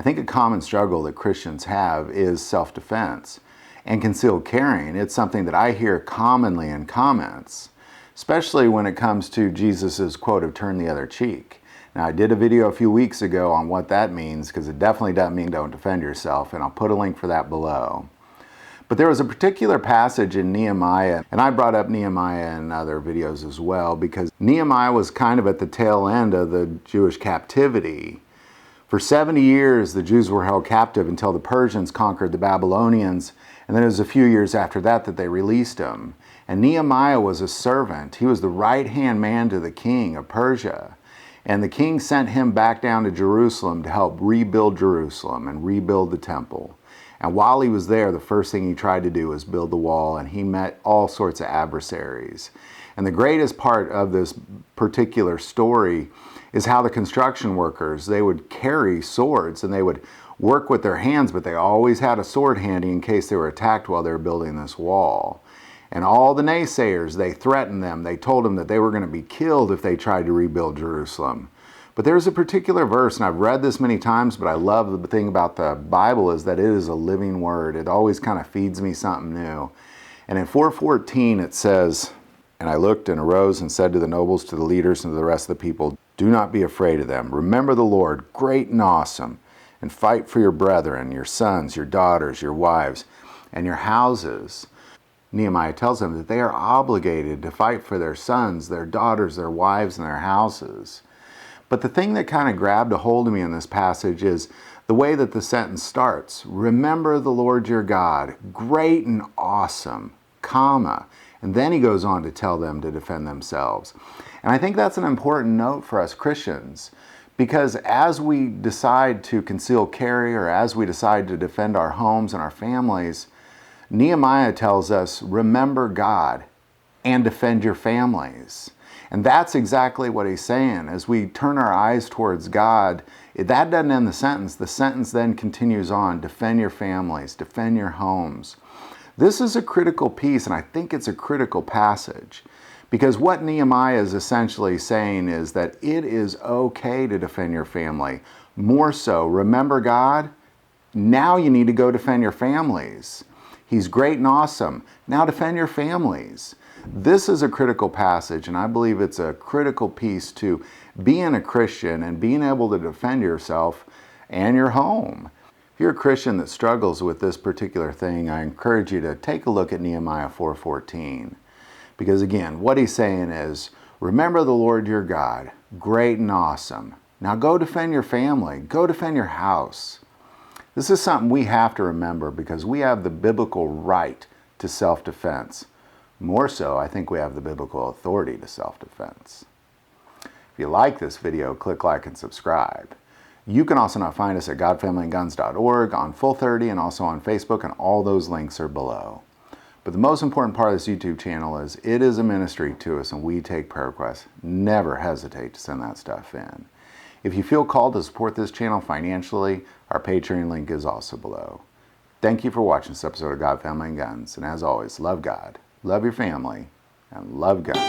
think a common struggle that Christians have is self-defense and concealed carrying. It's something that I hear commonly in comments, especially when it comes to Jesus's quote of turn the other cheek. Now, I did a video a few weeks ago on what that means, because it definitely doesn't mean don't defend yourself, and I'll put a link for that below. But there was a particular passage in Nehemiah, and I brought up Nehemiah in other videos as well, because Nehemiah was kind of at the tail end of the Jewish captivity. For 70 years, the Jews were held captive until the Persians conquered the Babylonians, and then it was a few years after that that they released them. And Nehemiah was a servant. He was the right-hand man to the king of Persia. And the king sent him back down to Jerusalem to help rebuild Jerusalem and rebuild the temple. And while he was there, the first thing he tried to do was build the wall, and he met all sorts of adversaries. And the greatest part of this particular story is how the construction workers, they would carry swords and they would work with their hands, but they always had a sword handy in case they were attacked while they were building this wall. And all the naysayers, they threatened them. They told them that they were going to be killed if they tried to rebuild Jerusalem. But there's a particular verse, and I've read this many times, but I love the thing about the Bible is that it is a living word. It always kind of feeds me something new. And in 4:14 it says, "And I looked and arose and said to the nobles, to the leaders, and to the rest of the people, do not be afraid of them. Remember the Lord, great and awesome, and fight for your brethren, your sons, your daughters, your wives, and your houses." Nehemiah tells them that they are obligated to fight for their sons, their daughters, their wives, and their houses. But the thing that kind of grabbed a hold of me in this passage is the way that the sentence starts. Remember the Lord your God, great and awesome, comma. And then he goes on to tell them to defend themselves. And I think that's an important note for us Christians, because as we decide to conceal carry, or as we decide to defend our homes and our families, Nehemiah tells us, remember God and defend your families. And that's exactly what he's saying. As we turn our eyes towards God, that doesn't end the sentence. The sentence then continues on, defend your families, defend your homes. This is a critical piece, and I think it's a critical passage, because what Nehemiah is essentially saying is that it is okay to defend your family. More so, remember God? Now you need to go defend your families. He's great and awesome. Now defend your families. This is a critical passage, and I believe it's a critical piece to being a Christian and being able to defend yourself and your home. If you're a Christian that struggles with this particular thing, I encourage you to take a look at Nehemiah 4:14. Because again, what he's saying is, remember the Lord your God, great and awesome. Now go defend your family. Go defend your house. This is something we have to remember, because we have the biblical right to self-defense. More so, I think we have the biblical authority to self-defense. If you like this video, click like and subscribe. You can also now find us at godfamilyandguns.org, on Full30, and also on Facebook, and all those links are below. But the most important part of this YouTube channel is it is a ministry to us, and we take prayer requests. Never hesitate to send that stuff in. If you feel called to support this channel financially, our Patreon link is also below. Thank you for watching this episode of God, Family, and Guns. And as always, love God, love your family, and love guns.